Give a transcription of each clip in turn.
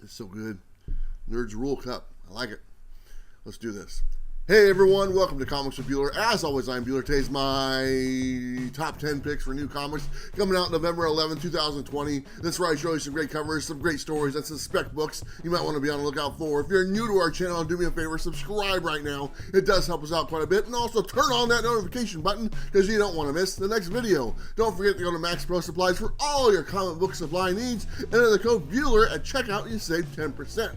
It's so good. Nerds Rule Cup. I like it. Let's do this. Hey everyone, welcome to Comics with Bueller. As always, I'm Bueller. Today's my top 10 picks for new comics coming out November 11, 2020. This is where I show you some great covers, some great stories, and some spec books you might want to be on the lookout for. If you're new to our channel, do me a favor, subscribe right now. It does help us out quite a bit. And also turn on that notification button because you don't want to miss the next video. Don't forget to go to Max Pro Supplies for all your comic book supply needs. Enter the code Bueller at checkout and you save 10%.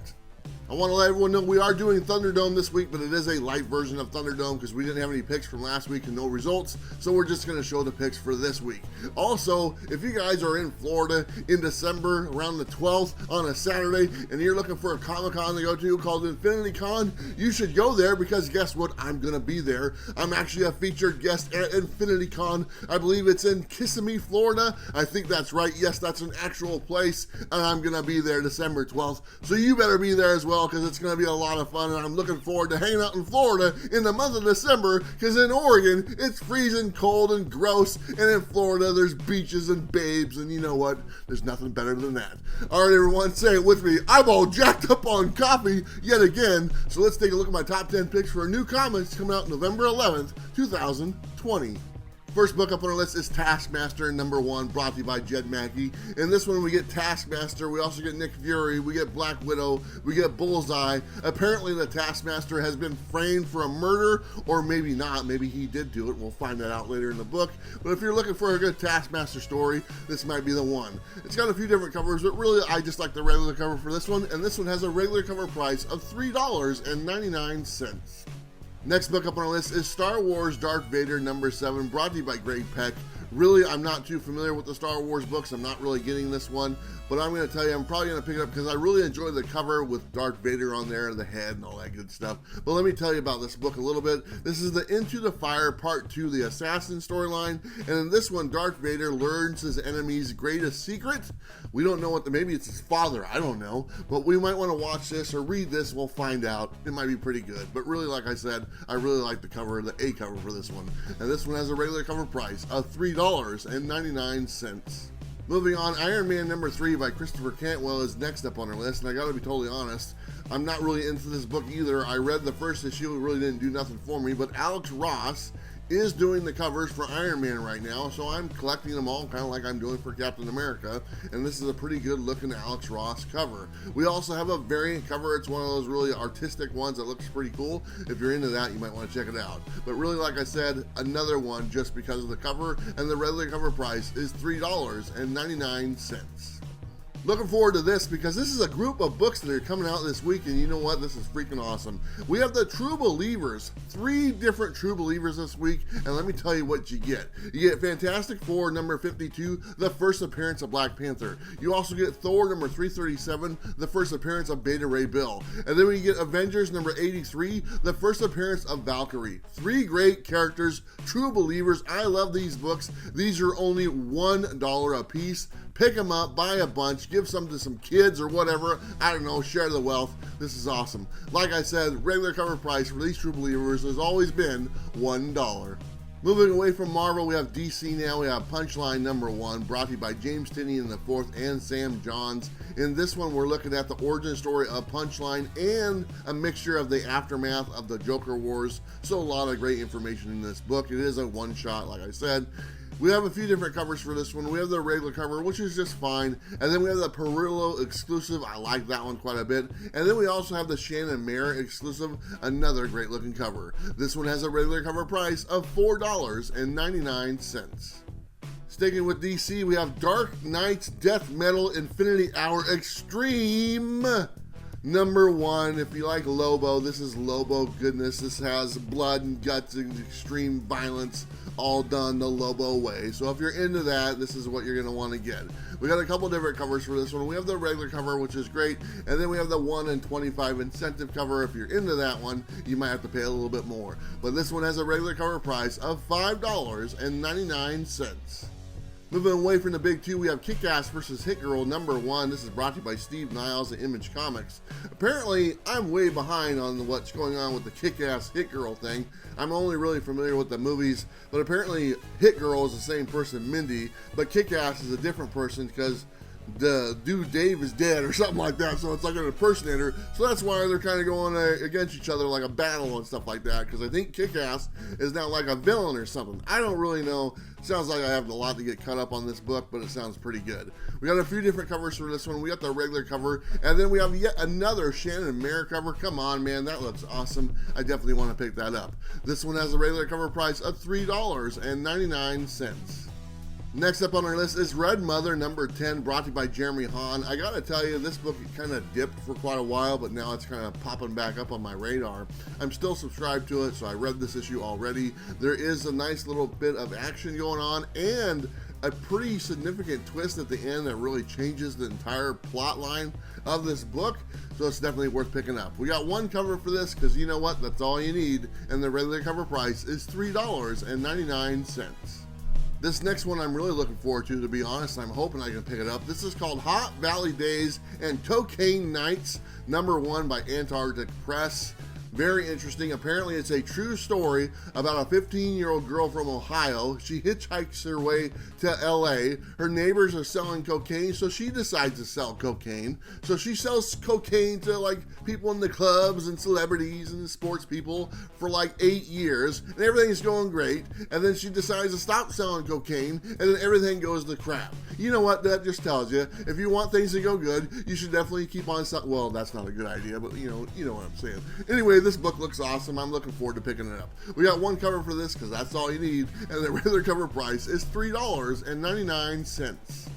I want to let everyone know we are doing Thunderdome this week, but it is a light version of Thunderdome because we didn't have any picks from last week and no results, so we're just going to show the picks for this week. Also, if you guys are in Florida in December, around the 12th on a Saturday, and you're looking for a Comic-Con to go to called Infinity Con, you should go there because guess what? I'm going to be there. I'm actually a featured guest at Infinity Con. I believe it's in Kissimmee, Florida. I think that's right. Yes, that's an actual place, and I'm going to be there December 12th, so you better be there as well, because it's going to be a lot of fun, and I'm looking forward to hanging out in Florida in the month of December, because in Oregon, it's freezing cold and gross, and in Florida, there's beaches and babes, and you know what? There's nothing better than that. All right, everyone, say it with me. I'm all jacked up on coffee yet again, so let's take a look at my top 10 picks for new comics coming out November 11th, 2020. First book up on our list is Taskmaster #1, brought to you by Jed Mackey. In this one, we get Taskmaster, we also get Nick Fury, we get Black Widow, we get Bullseye. Apparently, the Taskmaster has been framed for a murder, or maybe not. Maybe he did do it. We'll find that out later in the book. But if you're looking for a good Taskmaster story, this might be the one. It's got a few different covers, but really, I just like the regular cover for this one. And this one has a regular cover price of $3.99. Next book up on our list is Star Wars Darth Vader #7, brought to you by Greg Peck. Really, I'm not too familiar with the Star Wars books. I'm not really getting this one, but I'm going to tell you, I'm probably going to pick it up because I really enjoy the cover with Darth Vader on there, the head and all that good stuff. But let me tell you about this book a little bit. This is the Into the Fire Part 2, the Assassin storyline. And in this one, Darth Vader learns his enemy's greatest secret. We don't know maybe it's his father, I don't know. But we might want to watch this or read this, we'll find out. It might be pretty good. But really, like I said, I really like the cover, the A cover for this one. And this one has a regular cover price of $3.99. Moving on, Iron Man #3 by Christopher Cantwell is next up on our list, and I gotta be totally honest, I'm not really into this book either. I read the first issue, it really didn't do nothing for me, but Alex Ross is doing the covers for Iron Man right now, so I'm collecting them all, kind of like I'm doing for Captain America, and this is a pretty good looking Alex Ross cover. We also have a variant cover. It's one of those really artistic ones that looks pretty cool. If you're into that, you might want to check it out. But really, like I said, another one just because of the cover, and the regular cover price is $3.99. Looking forward to this because this is a group of books that are coming out this week, and you know what? This is freaking awesome. We have the True Believers, 3 different True Believers this week, and let me tell you what you get. You get Fantastic Four #52, the first appearance of Black Panther. You also get Thor #337, the first appearance of Beta Ray Bill. And then we get Avengers #83, the first appearance of Valkyrie. 3 great characters, True Believers. I love these books. These are only $1 a piece. Pick them up, buy a bunch, give some to some kids or whatever. I don't know, share the wealth. This is awesome. Like I said, regular cover price for these True Believers has always been $1. Moving away from Marvel, we have DC now. We have Punchline #1, brought to you by James Tynion IV and Sam Johns. In this one, we're looking at the origin story of Punchline and a mixture of the aftermath of the Joker Wars. So a lot of great information in this book. It is a one-shot, like I said. We have a few different covers for this one. We have the regular cover, which is just fine. And then we have the Perillo exclusive. I like that one quite a bit. And then we also have the Shannon Mayer exclusive, another great looking cover. This one has a regular cover price of $4.99. Sticking with DC, we have Dark Knight's Death Metal Infinity Hour Extreme #1. If you like Lobo, this is Lobo goodness. This has blood and guts and extreme violence, all done the Lobo way. So if you're into that, this is what you're going to want to get. We got a couple different covers for this one. We have the regular cover, which is great, and then we have the 1 in 25 incentive cover. If you're into that one, you might have to pay a little bit more. But this one has a regular cover price of $5.99. Moving away from the big two, we have Kick-Ass versus Hit Girl #1. This is brought to you by Steve Niles at Image Comics. Apparently, I'm way behind on what's going on with the Kick-Ass Hit Girl thing. I'm only really familiar with the movies, but apparently Hit Girl is the same person, Mindy, but Kick-Ass is a different person because the dude Dave is dead or something like that, so it's like an impersonator. So that's why they're kind of going against each other like a battle and stuff like that, because I think Kick-Ass is now like a villain or something. I don't really know. Sounds like I have a lot to get cut up on this book, but it sounds pretty good. We got a few different covers for this one. We got the regular cover, and then we have yet another Shannon Mare cover. Come on, man, that looks awesome. I definitely want to pick that up. This one has a regular cover price of $3.99. Next up on our list is Red Mother number 10, brought to you by Jeremy Hahn. I gotta tell you, this book kind of dipped for quite a while, but now it's kind of popping back up on my radar. I'm still subscribed to it, so I read this issue already. There is a nice little bit of action going on, and a pretty significant twist at the end that really changes the entire plot line of this book, so it's definitely worth picking up. We got one cover for this, because you know what, that's all you need, and the regular cover price is $3.99. This next one I'm really looking forward to be honest. I'm hoping I can pick it up. This is called Hot Valley Days and Cocaine Nights, number 1 by Antarctic Press. Very interesting. Apparently it's a true story about a 15-year-old girl from Ohio. She hitchhikes her way to LA. Her neighbors are selling cocaine, so she decides to sell cocaine. So she sells cocaine to like people in the clubs and celebrities and sports people for like 8 years, and everything's going great. And then she decides to stop selling cocaine, and then everything goes to crap. You know what? That just tells you, if you want things to go good, you should definitely keep on selling. Well, that's not a good idea, but you know what I'm saying. Anyway, this book looks awesome. I'm looking forward to picking it up. We got one cover for this because that's all you need, and the regular cover price is $3.99.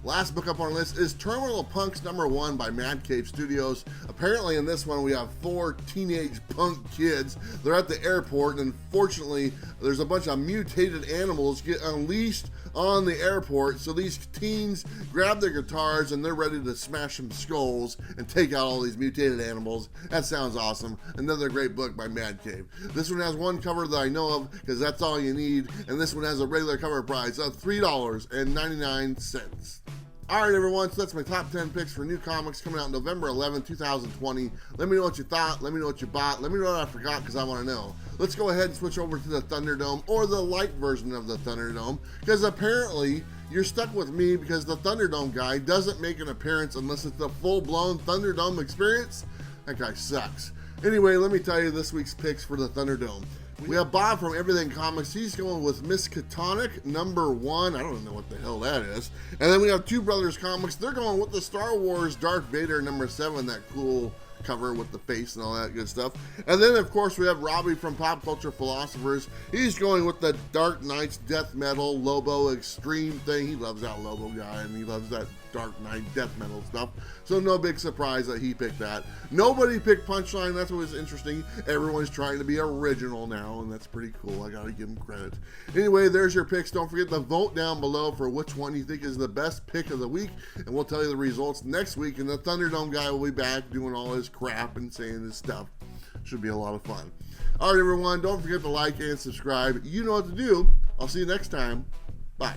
Last book up on our list is Terminal Punks number 1 by Mad Cave Studios. Apparently in this one we have 4 teenage punk kids. They're at the airport, and unfortunately there's a bunch of mutated animals get unleashed on the airport, so these teens grab their guitars and they're ready to smash some skulls and take out all these mutated animals. That sounds awesome. Another great book by Mad Cave. This one has one cover that I know of because that's all you need, and this one has a regular cover price of $3.99. Alright everyone, so that's my top 10 picks for new comics coming out November 11, 2020. Let me know what you thought, let me know what you bought, let me know what I forgot because I want to know. Let's go ahead and switch over to the Thunderdome, or the light version of the Thunderdome, because apparently you're stuck with me because the Thunderdome guy doesn't make an appearance unless it's the full-blown Thunderdome experience. That guy sucks. Anyway, let me tell you this week's picks for the Thunderdome. We have Bob from Everything Comics. He's going with Miss Catonic number 1. I don't know what the hell that is. And then we have Two Brothers Comics. They're going with the Star Wars Darth Vader number 7, that cool cover with the face and all that good stuff. And then of course we have Robbie from Pop Culture Philosophers. He's going with the Dark Knight's Death Metal Lobo Extreme thing. He loves that Lobo guy, and he loves that Dark Knight Death Metal stuff. So no big surprise that he picked that. Nobody picked Punchline. That's what was interesting. Everyone's trying to be original now, and that's pretty cool. I gotta give him credit. Anyway, there's your picks. Don't forget to vote down below for which one you think is the best pick of the week, and we'll tell you the results next week, and the Thunderdome guy will be back doing all his crap and saying his stuff. Should be a lot of fun. Alright everyone, don't forget to like and subscribe. You know what to do. I'll see you next time. Bye.